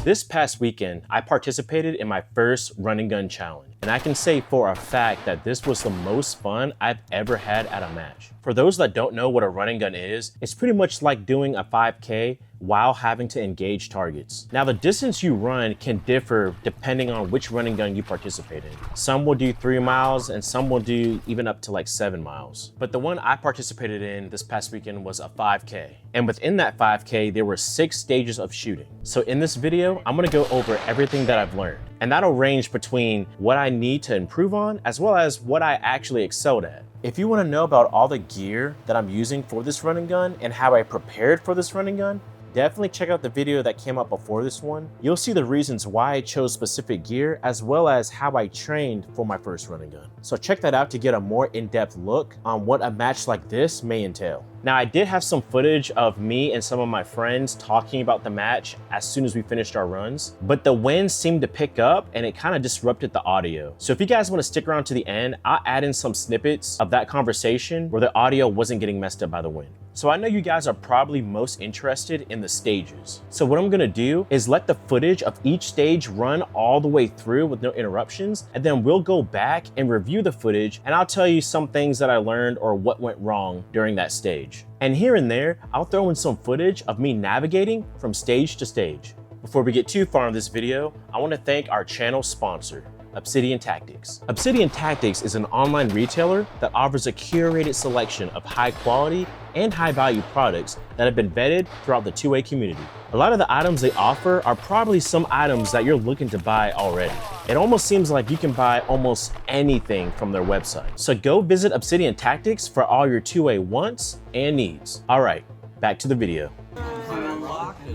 This past weekend, I participated in my first run and gun challenge, and I can say for a fact that this was the most fun I've ever had at a match. For those that don't know what a run and gun is, it's pretty much like doing a 5K while having to engage targets. Now, the distance you run can differ depending on which run and gun you participate in. Some will do 3 miles and some will do even up to like 7 miles. But the one I participated in this past weekend was a 5K. And within that 5K, there were 6 stages of shooting. So in this video, I'm gonna go over everything that I've learned. And that'll range between what I need to improve on, as well as what I actually excelled at. If you wanna know about all the gear that I'm using for this run and gun and how I prepared for this run and gun, definitely check out the video that came out before this one. You'll see the reasons why I chose specific gear, as well as how I trained for my first run and gun. So check that out to get a more in-depth look on what a match like this may entail. Now, I did have some footage of me and some of my friends talking about the match as soon as we finished our runs, but the wind seemed to pick up and it kind of disrupted the audio. So if you guys want to stick around to the end, I'll add in some snippets of that conversation where the audio wasn't getting messed up by the wind. So I know you guys are probably most interested in the stages. So what I'm gonna do is let the footage of each stage run all the way through with no interruptions, and then we'll go back and review the footage, and I'll tell you some things that I learned or what went wrong during that stage. And here and there, I'll throw in some footage of me navigating from stage to stage. Before we get too far in this video, I wanna thank our channel sponsor, Obsidian Tactics. Obsidian Tactics is an online retailer that offers a curated selection of high quality and high value products that have been vetted throughout the 2A community. A lot of the items they offer are probably some items that you're looking to buy already. It almost seems like you can buy almost anything from their website. So go visit Obsidian Tactics for all your 2A wants and needs. All right, back to the video.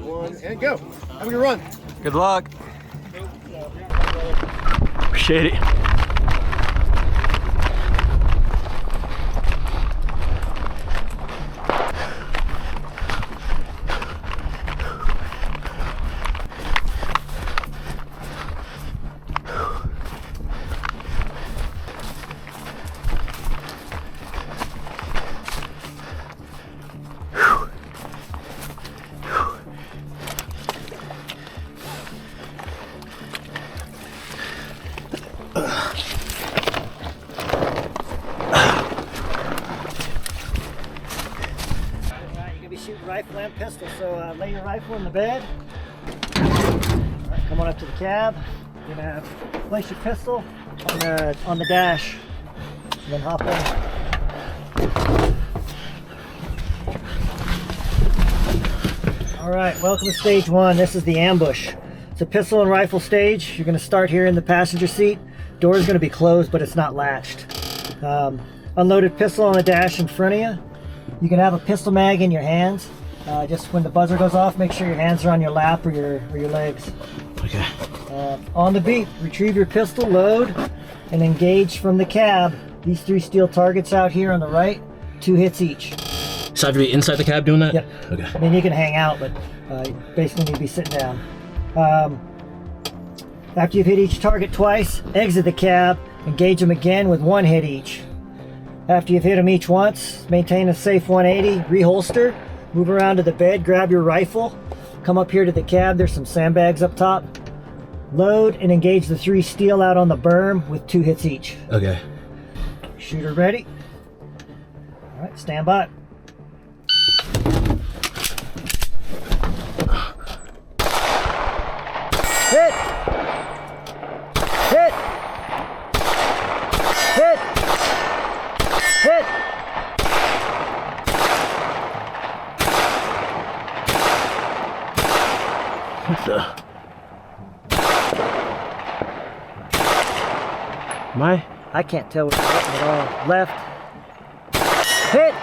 One, and go. Have a good run. Good luck. Appreciate it. Shoot rifle and pistol, so lay your rifle in the bed. All right, come on up to the cab. You're gonna place your pistol on the dash, and then hop in. All right, welcome to stage 1. This is the ambush. It's a pistol and rifle stage. You're gonna start here in the passenger seat. Door is gonna be closed, but it's not latched. Unloaded pistol on the dash in front of you. You can have a pistol mag in your hands. Just when the buzzer goes off, make sure your hands are on your lap or your legs. Okay. On the beep, retrieve your pistol, load, and engage from the cab. These 3 steel targets out here on the right, 2 hits each. So I have to be inside the cab doing that? Yep. Okay. I mean, you can hang out, but you basically need to be sitting down. After you've hit each target twice, exit the cab, engage them again with 1 hit each. After you've hit them each once, maintain a safe 180, reholster, move around to the bed, grab your rifle, come up here to the cab, there's some sandbags up top. Load and engage the 3 steel out on the berm with 2 hits each. Okay. Shooter ready. All right, stand by. Hit! Hit! Hit! Hit! What the? I can't tell what you're hitting at all. Left. Hit!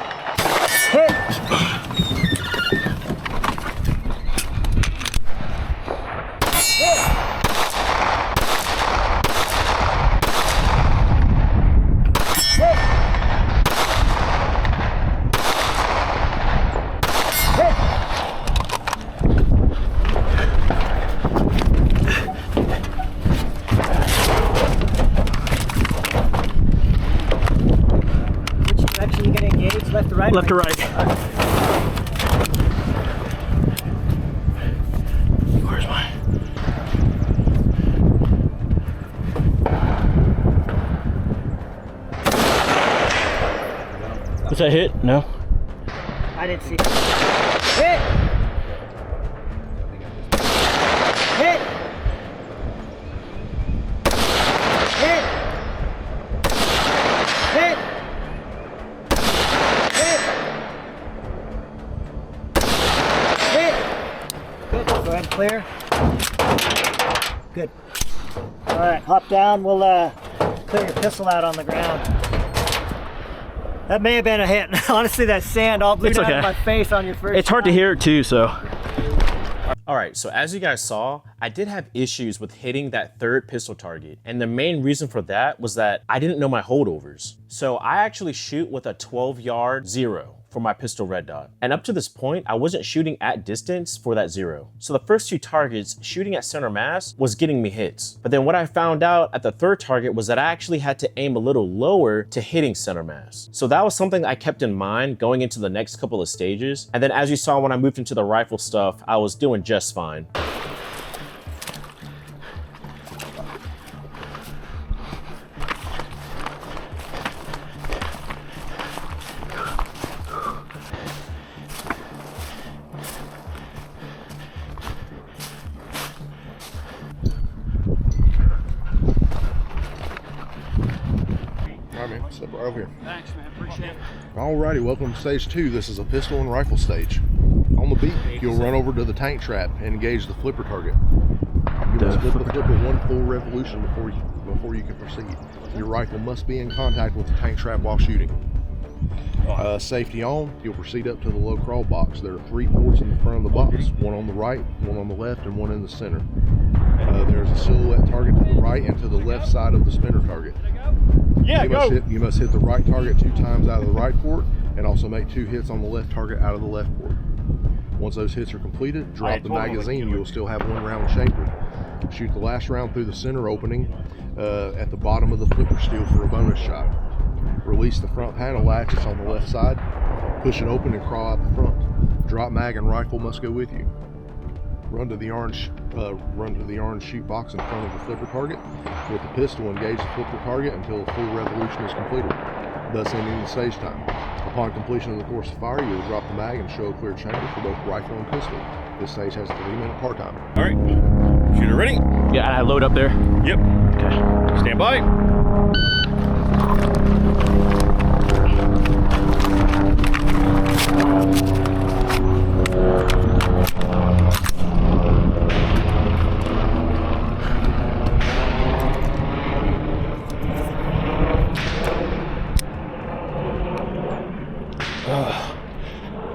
Hit! Left to right? Left to right. Where's mine? Was that hit? No. I didn't see it. Hit! Hit! Hit! Hit! Hit! Hit! Good. Go ahead and clear. Good. All right, hop down. We'll clear your pistol out on the ground. That may have been a hit. Honestly, that sand all blew down in my face on your first It's hard to hear it too, so. All right, so as you guys saw, I did have issues with hitting that third pistol target. And the main reason for that was that I didn't know my holdovers. So I actually shoot with a 12-yard 0 for my pistol red dot. And up to this point, I wasn't shooting at distance for that 0. So the first 2 targets, shooting at center mass was getting me hits. But then what I found out at the third target was that I actually had to aim a little lower to hitting center mass. So that was something I kept in mind going into the next couple of stages. And then as you saw when I moved into the rifle stuff, I was doing just fine. All right, man. Step right over here. Thanks, man. Appreciate it. Alrighty, welcome to stage 2. This is a pistol and rifle stage. On the beat, you'll run over to the tank trap and engage the flipper target. You must flip the flipper 1 full revolution before you can proceed. Your rifle must be in contact with the tank trap while shooting. Safety on, you'll proceed up to the low crawl box. There are 3 ports in the front of the box, one on the right, one on the left, and one in the center. There's a silhouette target to the right and to the left side of the spinner target. Yeah, You must hit the right target 2 times out of the right port and also make 2 hits on the left target out of the left port. Once those hits are completed, drop the magazine. You will still have 1 round chambered. Shoot the last round through the center opening at the bottom of the flipper steel for a bonus shot. Release the front panel latch, it's on the left side. Push it open and crawl out the front. Drop mag and rifle must go with you. Run to the orange shoot box in front of the flipper target. With the pistol, engage the flipper target until a full revolution is completed, thus ending the stage time. Upon completion of the course of fire, you will drop the mag and show a clear chamber for both rifle and pistol. This stage has a 3-minute part time. All right. Shooter ready? Yeah, I load up there. Yep. Okay. Stand by.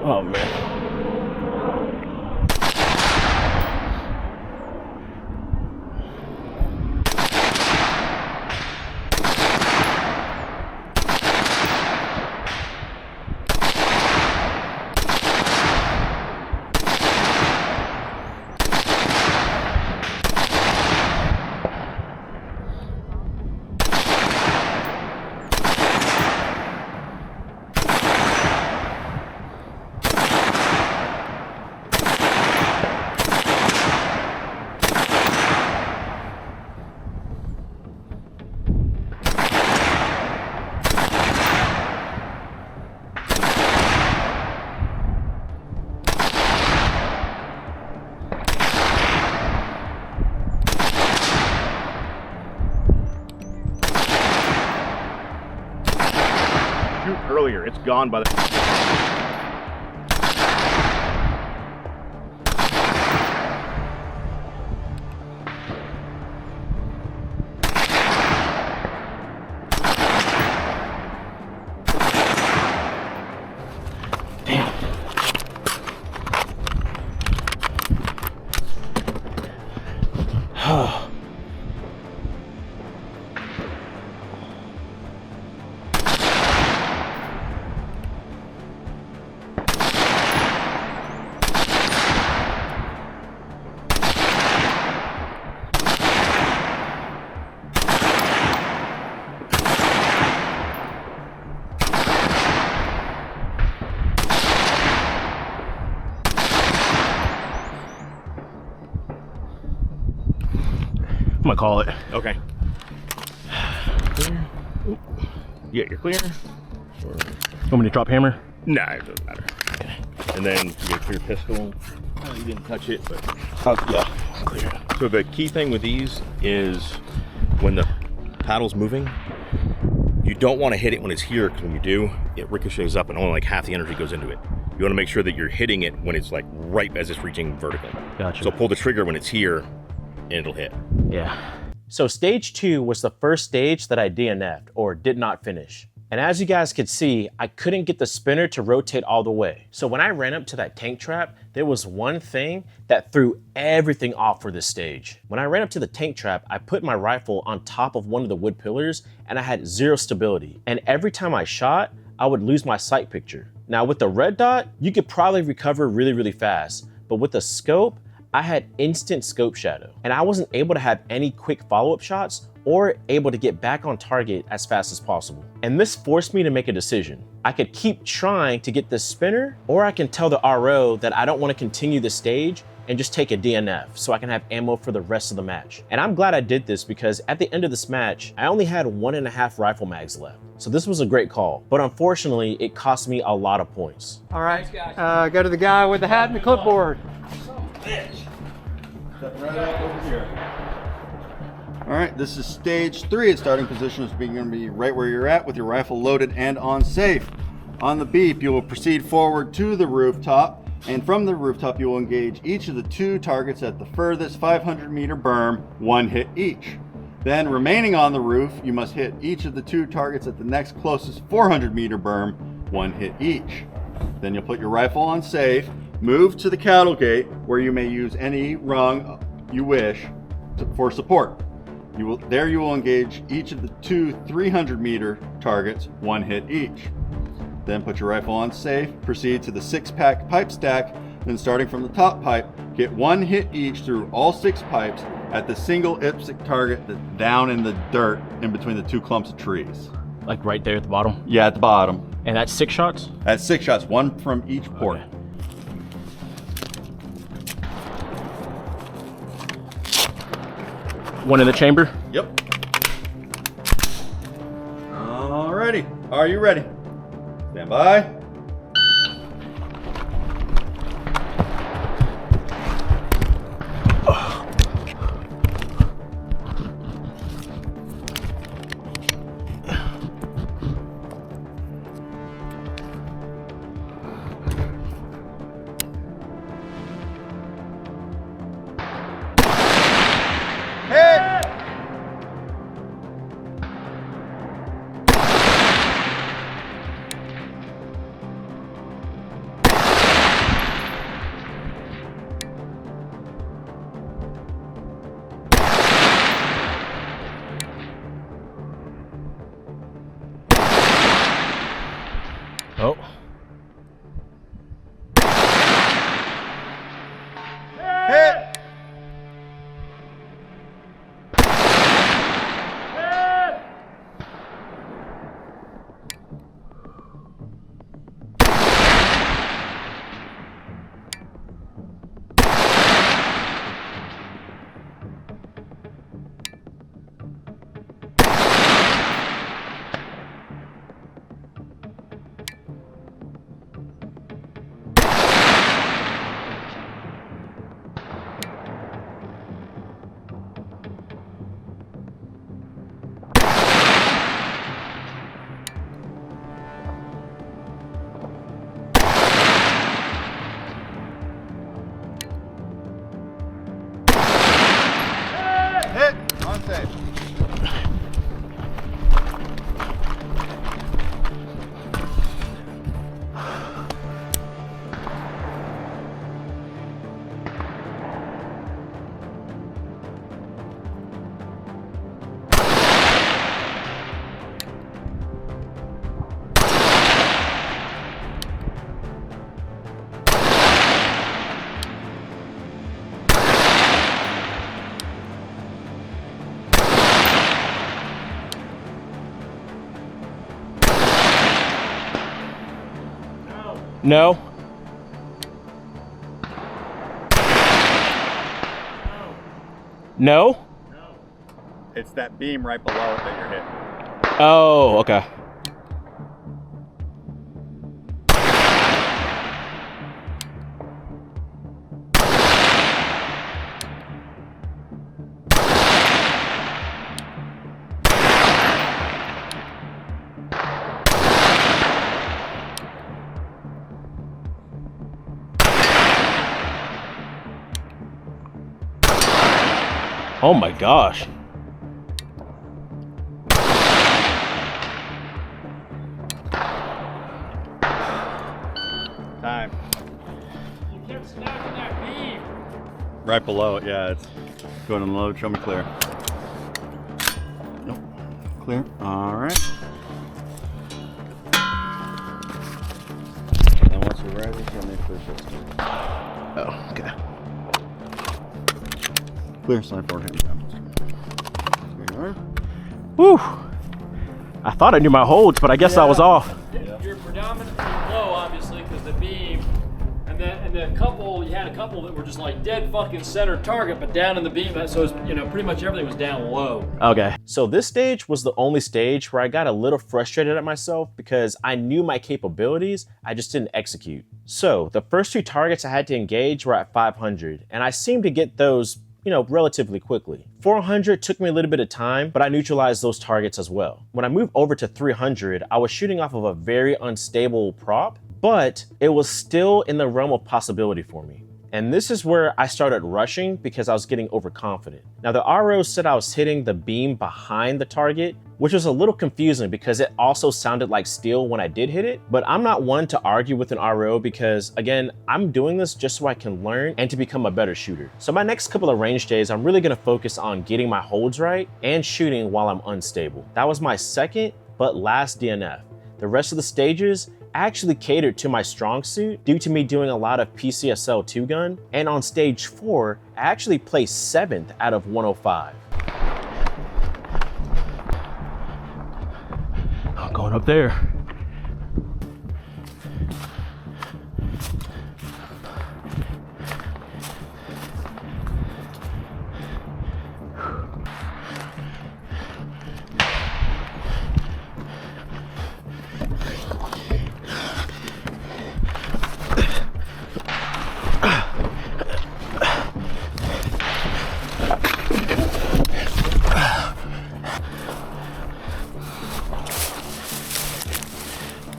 Oh man. Earlier, it's gone by the. I'm gonna call it. Okay. Clear. Yeah, you're clear. Want me to drop hammer? Nah, it doesn't matter. Okay. And then you get clear pistol. You didn't touch it, but Yeah, clear. so the key thing with these is when the paddle's moving, you don't want to hit it when it's here, because when you do, it ricochets up and only like half the energy goes into it. You want to make sure that you're hitting it when it's like right as it's reaching vertical. Gotcha. So pull the trigger when it's here and it'll hit. Yeah. So stage 2 was the first stage that I DNF'd, or did not finish. And as you guys could see, I couldn't get the spinner to rotate all the way. So when I ran up to that tank trap, there was one thing that threw everything off for this stage. When I ran up to the tank trap, I put my rifle on top of one of the wood pillars and I had 0 stability. And every time I shot, I would lose my sight picture. Now with the red dot, you could probably recover really, really fast. But with the scope, I had instant scope shadow. And I wasn't able to have any quick follow-up shots or able to get back on target as fast as possible. And this forced me to make a decision. I could keep trying to get this spinner, or I can tell the RO that I don't want to continue the stage and just take a DNF so I can have ammo for the rest of the match. And I'm glad I did this, because at the end of this match, I only had 1.5 rifle mags left. So this was a great call, but unfortunately, it cost me a lot of points. All right, go to the guy with the hat and the clipboard. All right, this is stage 3. Its starting position is going to be right where you're at with your rifle loaded and on safe. On the beep, you will proceed forward to the rooftop, and from the rooftop you will engage each of the 2 targets at the furthest 500-meter berm, 1 hit each. Then, remaining on the roof, you must hit each of the 2 targets at the next closest 400-meter berm, 1 hit each. Then you'll put your rifle on safe, move to the cattle gate, where you may use any rung you wish for support. You will engage each of the 2 300-meter targets, 1 hit each. Then put your rifle on safe, proceed to the 6-pack pipe stack, then starting from the top pipe, get 1 hit each through all 6 pipes at the single IPSC target that's down in the dirt in between the 2 clumps of trees. Like right there at the bottom? Yeah, at the bottom. And that's 6 shots? That's 6 shots, 1 from each port. Okay. One in the chamber? Yep. Alrighty, are you ready? Stand by. Oh. Hit! On safe. No? No? It's that beam right below it that you're hitting. Oh, okay. Oh my gosh. Time. You kept snapping that beam. Right below it, yeah, it's going on low. Show me clear. Nope. Clear. All right. And once you're ready, show me clear. Oh, okay. Clear, slide forward, hand down. There you are. Whew. I thought I knew my holds, but I guess I was off. You're predominantly low, obviously, because the beam, and then you had a couple that were just like dead fucking center target, but down in the beam. So it's, pretty much everything was down low. Okay. So this stage was the only stage where I got a little frustrated at myself because I knew my capabilities, I just didn't execute. So the first 2 targets I had to engage were at 500, and I seemed to get those relatively quickly. 400 took me a little bit of time, but I neutralized those targets as well. When I moved over to 300, I was shooting off of a very unstable prop, but it was still in the realm of possibility for me. And this is where I started rushing because I was getting overconfident. Now the RO said I was hitting the beam behind the target, which was a little confusing because it also sounded like steel when I did hit it. But I'm not one to argue with an RO because, again, I'm doing this just so I can learn and to become a better shooter. So my next couple of range days, I'm really gonna focus on getting my holds right and shooting while I'm unstable. That was my second but last DNF. The rest of the stages actually catered to my strong suit due to me doing a lot of PCSL 2-gun, and on stage 4, I actually placed 7th out of 105. I'm going up there.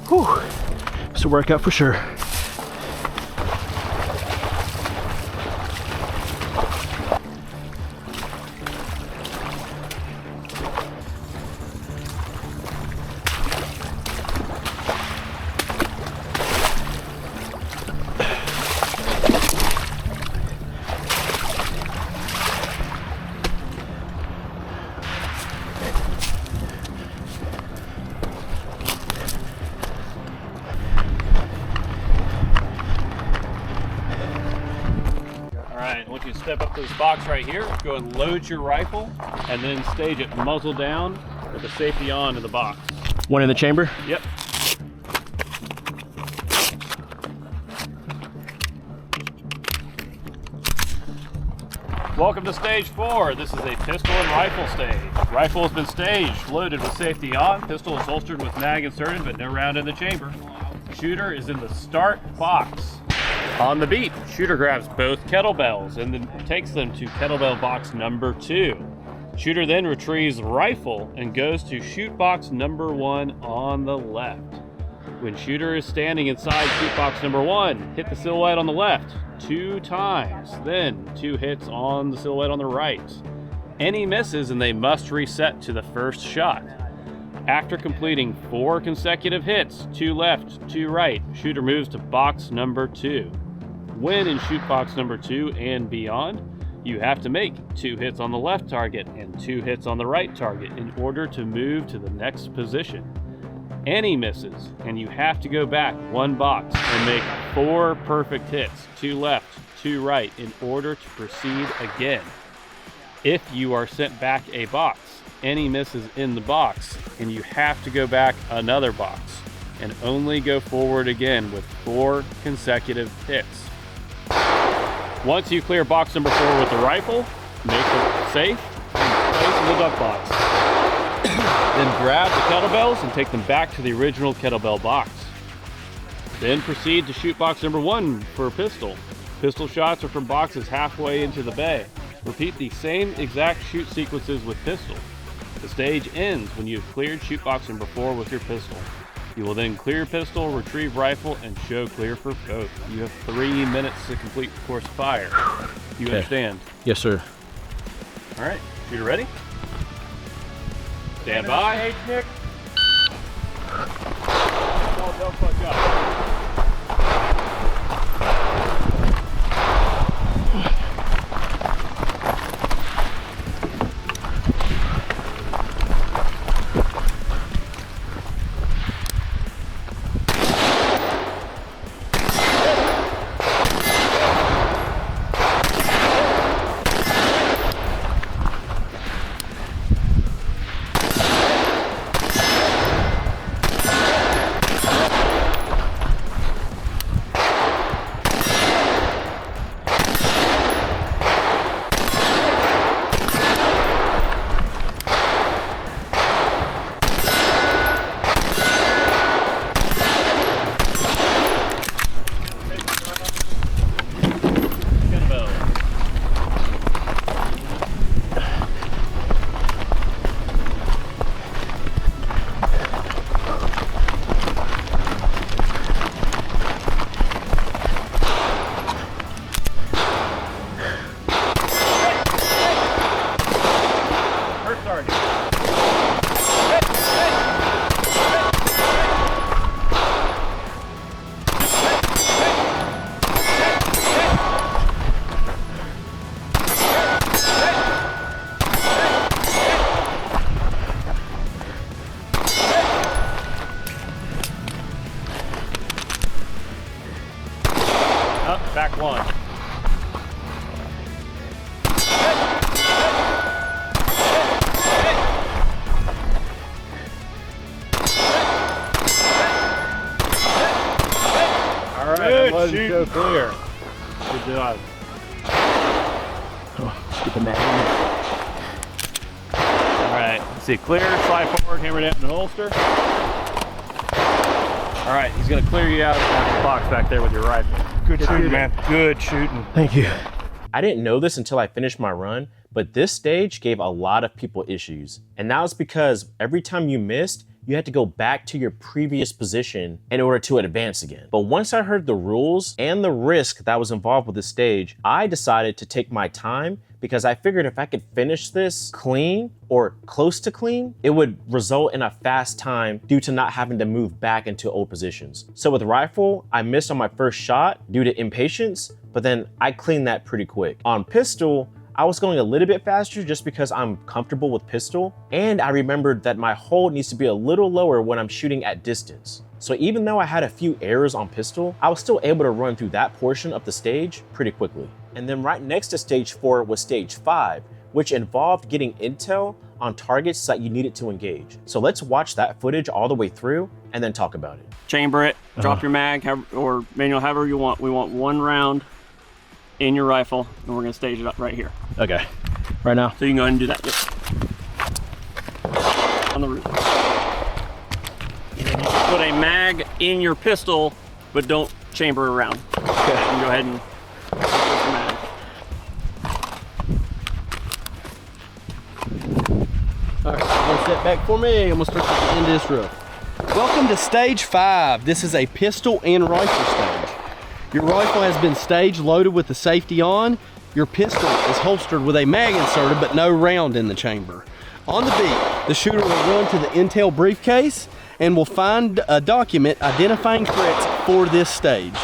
Whew. It's a workout for sure. Alright, I want you to step up to this box right here, go and load your rifle, and then stage it muzzle down with the safety on in the box. One in the chamber? Yep. Welcome to stage 4. This is a pistol and rifle stage. Rifle has been staged, loaded with safety on. Pistol is holstered with mag inserted, but no round in the chamber. Shooter is in the start box. On the beat, shooter grabs both kettlebells and then takes them to kettlebell box number 2. Shooter then retrieves rifle and goes to shoot box number 1 on the left. When shooter is standing inside shoot box number 1, hit the silhouette on the left 2 times, then 2 hits on the silhouette on the right. Any misses and they must reset to the first shot. After completing 4 consecutive hits, 2 left, 2 right, shooter moves to box number 2. When in shoot box number 2 and beyond, you have to make 2 hits on the left target and 2 hits on the right target in order to move to the next position. Any misses, and you have to go back 1 box and make 4 perfect hits, 2 left, 2 right, in order to proceed again. If you are sent back a box, any misses in the box, and you have to go back another box and only go forward again with 4 consecutive hits. Once you clear box number 4 with the rifle, make it safe and place in the duck box. Then grab the kettlebells and take them back to the original kettlebell box. Then proceed to shoot box number 1 for a pistol. Pistol shots are from boxes halfway into the bay. Repeat the same exact shoot sequences with pistol. The stage ends when you have cleared shoot box number 4 with your pistol. You will then clear pistol, retrieve rifle, and show clear for both. You have 3 minutes to complete the course of fire. You understand? Yes, sir. All right, shooter ready? Stand by. Stage, Nick. Don't fuck up. Back one. All right, that wasn't so clear. Good job. Get the mag. All right, let's see, clear, slide forward, hammer down in the holster. All right, he's gonna clear you out of the box back there with your rifle. Good shooting, man. Good shooting. Thank you. I didn't know this until I finished my run, but this stage gave a lot of people issues. And that was because every time you missed, you had to go back to your previous position in order to advance again. But once I heard the rules and the risk that was involved with this stage, I decided to take my time because I figured if I could finish this clean or close to clean, it would result in a fast time due to not having to move back into old positions. So with rifle, I missed on my first shot due to impatience, but then I cleaned that pretty quick. On pistol, I was going a little bit faster just because I'm comfortable with pistol, and I remembered that my hold needs to be a little lower when I'm shooting at distance. So even though I had a few errors on pistol, I was still able to run through that portion of the stage pretty quickly. And then right next to stage 4 was stage 5, which involved getting intel on targets that you needed to engage. So let's watch that footage all the way through and then talk about it. Chamber it, drop your mag, or manual, however you want. We want one round in your rifle, and we're gonna stage it up right here. Okay. Right now? So you can go ahead and do that. Yep. On the roof. Put a mag in your pistol, but don't chamber around. Okay. You can go ahead and put the mag. All right, I'm gonna step back for me. I'm gonna start at the end of this roof. Welcome to stage 5. This is a pistol and rifle stage. Your rifle has been stage loaded with the safety on. Your pistol is holstered with a mag inserted, but no round in the chamber. On the beat, the shooter will run to the intel briefcase and will find a document identifying threats for this stage.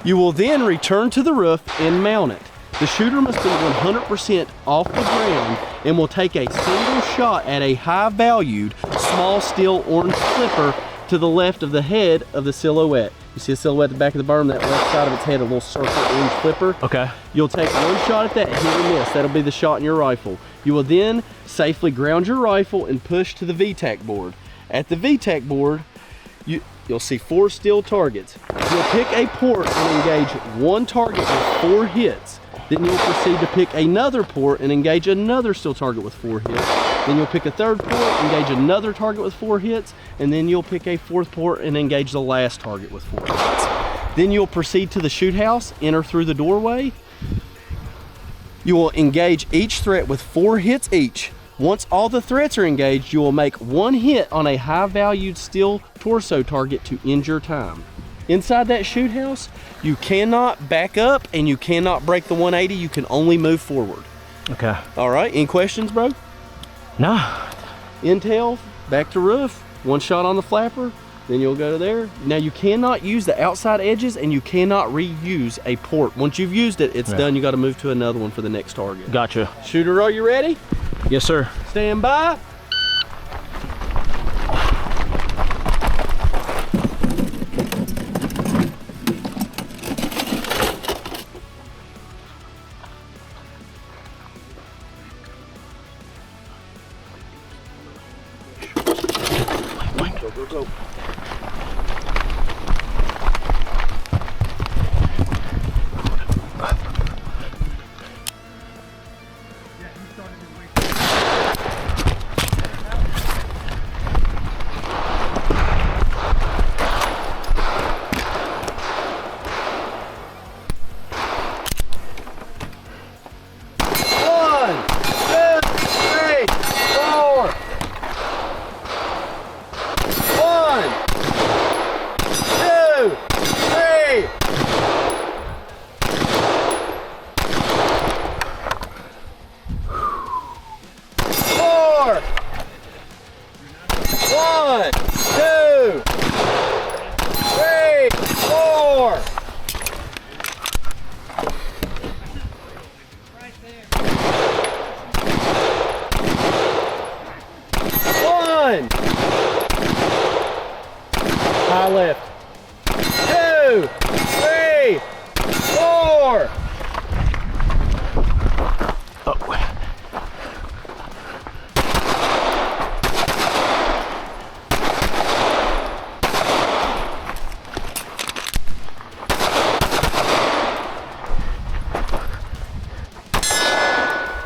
You will then return to the roof and mount it. The shooter must be 100% off the ground and will take a single shot at a high-valued small steel orange clipper to the left of the head of the silhouette. You see a silhouette at the back of the berm, that left side of its head, a little circle orange clipper. Okay. You'll take one shot at that, hit or miss. That'll be the shot in your rifle. You will then safely ground your rifle and push to the VTAC board. At the VTAC board, you'll see 4 steel targets. You'll pick a port and engage one target with 4 hits. Then you'll proceed to pick another port and engage another steel target with 4 hits. Then you'll pick a third port, engage another target with 4 hits, and then you'll pick a 4th port and engage the last target with 4 hits. Then you'll proceed to the shoot house, enter through the doorway. You will engage each threat with 4 hits each. Once all the threats are engaged, you will make 1 hit on a high-valued steel torso target to end your time. Inside that shoot house, you cannot back up and you cannot break the 180, you can only move forward. Okay. All right, any questions, bro? Nah. Intel, back to roof, one shot on the flapper, then you'll go to there. Now you cannot use the outside edges and you cannot reuse a port. Once you've used it, it's done. You got to move to another one for the next target. Gotcha. Shooter, are you ready? Yes, sir. Stand by. Go, go, go. High left. 2, 3, 4.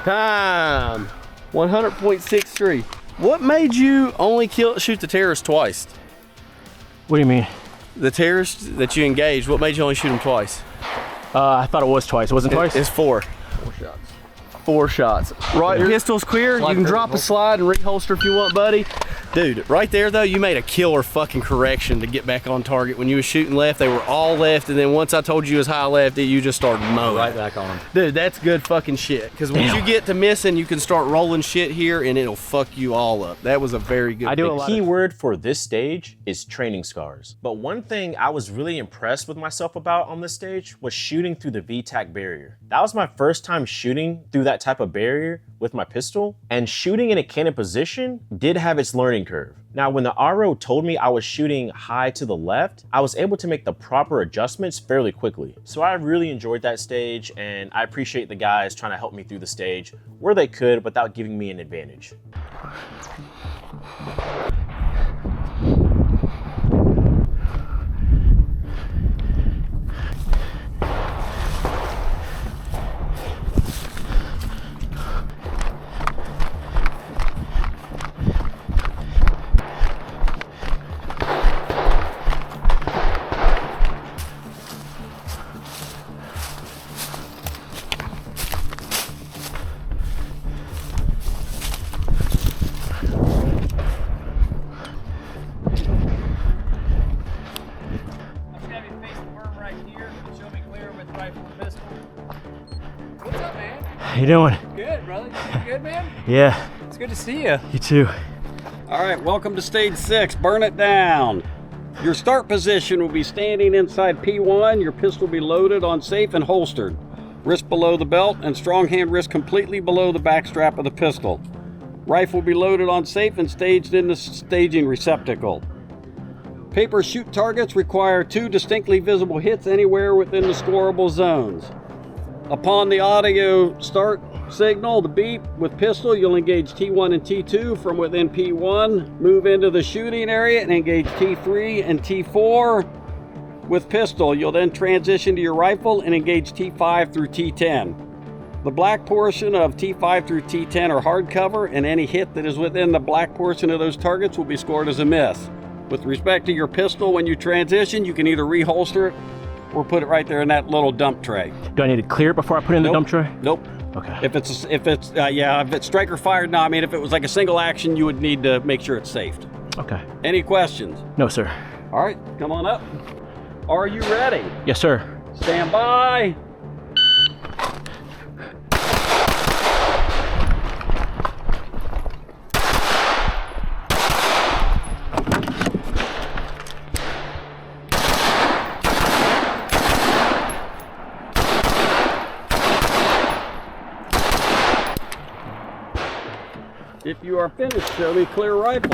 Time 100.63. What made you only shoot the terrorist twice? What do you mean? The terrorists that you engaged, what made you only shoot them twice? I thought it was twice. It wasn't twice? It's 4. 4 shots. 4 shots. Right, pistol's clear. You can drop a slide and reholster if you want, buddy. Dude, right there though, you made a killer fucking correction to get back on target. When you were shooting left, they were all left, and then once I told you it was high left, you just started mowing. Right back on them. Dude, that's good fucking shit. Because once you get to missing, you can start rolling shit here, and it'll fuck you all up. That was a very good. The key word for this stage is training scars. But one thing I was really impressed with myself about on this stage was shooting through the VTAC barrier. That was my first time shooting through that type of barrier with my pistol, and shooting in a cannon position did have its learning curve. Now, when the RO told me I was shooting high to the left, I was able to make the proper adjustments fairly quickly. So I really enjoyed that stage, and I appreciate the guys trying to help me through the stage where they could without giving me an advantage. How you doing? Good, brother. You good, man? Yeah. It's good to see you. You too. All right, welcome to stage 6. Burn it down. Your start position will be standing inside P1. Your pistol will be loaded on safe and holstered. Wrist below the belt and strong hand wrist completely below the back strap of the pistol. Rifle will be loaded on safe and staged in the staging receptacle. Paper shoot targets require 2 distinctly visible hits anywhere within the scoreable zones. Upon the audio start signal, the beep with pistol, you'll engage T1 and T2 from within P1, move into the shooting area and engage T3 and T4 with pistol. You'll then transition to your rifle and engage T5 through T10. The black portion of T5 through T10 are hard cover, and any hit that is within the black portion of those targets will be scored as a miss. With respect to your pistol, when you transition, you can either reholster it or put it right there in that little dump tray. Do I need to clear it before I put it in the dump tray? Nope. Okay. If it's striker fired, no. I mean, if it was like a single action, you would need to make sure it's safed. Okay. Any questions? No, sir. All right, come on up. Are you ready? Yes, sir. Stand by. If you are finished, show me clear rifle.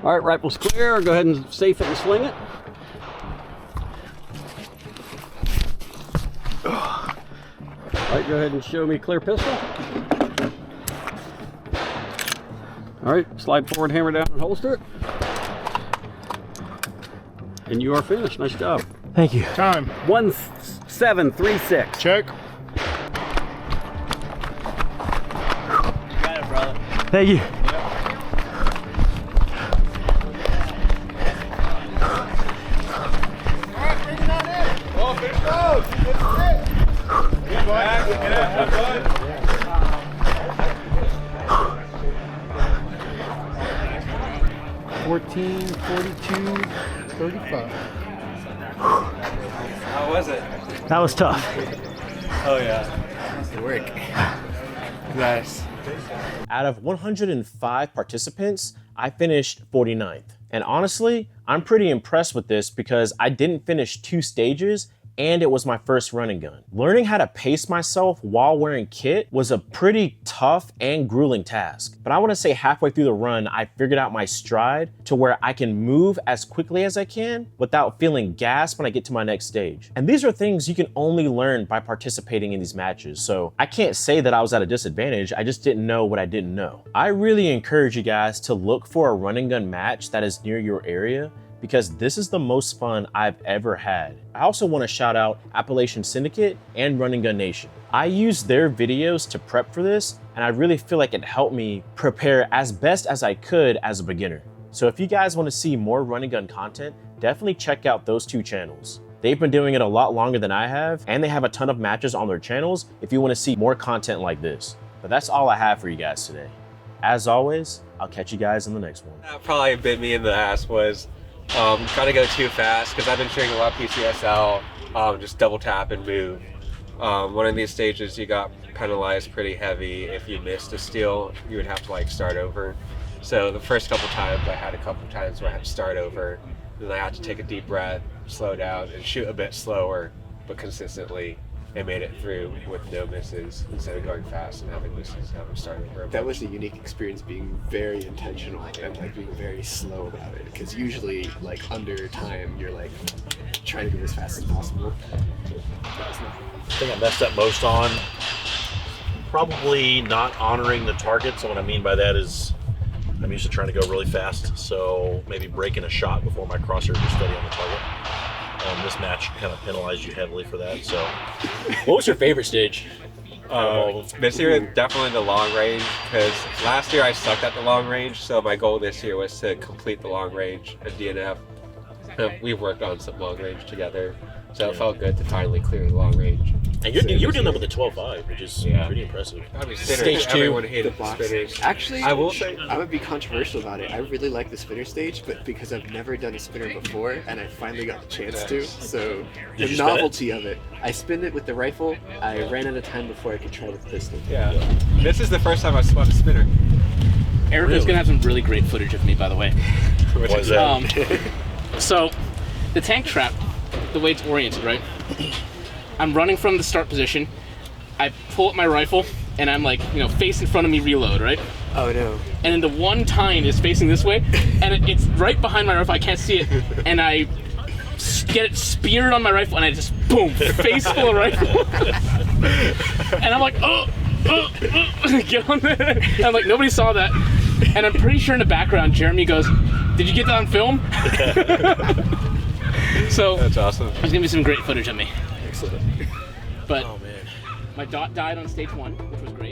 All right, rifle's clear. Go ahead and safe it and sling it. All right, go ahead and show me clear pistol. All right, slide forward, hammer down, and holster it. And you are finished. Nice job. Thank you. Time. 1736. Check. Got it, brother. Thank you. Oh, finish those. Get back. Get up, bud. 14, 42, 35. How was it? That was tough. Oh yeah. Good work. Nice. Out of 105 participants, I finished 49th. And honestly, I'm pretty impressed with this because I didn't finish 2 stages and it was my first run and gun. Learning how to pace myself while wearing kit was a pretty tough and grueling task. But I want to say halfway through the run, I figured out my stride to where I can move as quickly as I can without feeling gassed when I get to my next stage. And these are things you can only learn by participating in these matches. So I can't say that I was at a disadvantage, I just didn't know what I didn't know. I really encourage you guys to look for a run and gun match that is near your area, because this is the most fun I've ever had. I also want to shout out Appalachian Syndicate and Run and Gun Nation. I used their videos to prep for this, and I really feel like it helped me prepare as best as I could as a beginner. So if you guys want to see more run and gun content, definitely check out those 2 channels. They've been doing it a lot longer than I have, and they have a ton of matches on their channels if you want to see more content like this. But that's all I have for you guys today. As always, I'll catch you guys in the next one. That probably bit me in the ass was trying to go too fast, because I've been shooting a lot of PCSL, just double tap and move. One of these stages you got penalized pretty heavy. If you missed a steal, you would have to like start over. So the first couple times I had a couple times where I had to start over, then I had to take a deep breath, slow down, and shoot a bit slower, but consistently, and made it through with no misses instead of going fast and having misses, having to start over. That was a unique experience, being very intentional and like being very slow about it. Because usually, like under time, you're like trying to go as fast as possible. The thing I messed up most on, probably not honoring the targets. And what I mean by that is I'm used to trying to go really fast, so maybe breaking a shot before my crosshair was steady on the target. This match kind of penalized you heavily for that. So, what was your favorite stage? This year, definitely the long range, because last year I sucked at the long range, so my goal this year was to complete the long range at DNF. We've worked on some long range together, so it felt good to finally clear the long range. And you were doing that with the 12.5, which is pretty impressive. I mean, stage 2, everyone hated the spinners. Actually, I will say, I would be controversial about it. I really like the spinner stage, but because I've never done a spinner before, and I finally got the chance to, so the novelty of it. I spinned it with the rifle. I ran out of time before I could try with the pistol. Yeah. This is the first time I spun a spinner. Erica's gonna have some really great footage of me, by the way. What is that? So, the tank trap, the way it's oriented, right? I'm running from the start position. I pull up my rifle, and I'm like, face in front of me, reload, right? Oh no. And then the one tine is facing this way, and it's right behind my rifle. I can't see it, and I get it speared on my rifle, and I just boom, face full of rifle. And I'm like, get on there. And I'm like, nobody saw that. And I'm pretty sure in the background, Jeremy goes, "Did you get that on film?" So that's awesome. There's gonna be some great footage of me. Excellent. But my dot died on stage 1, which was great.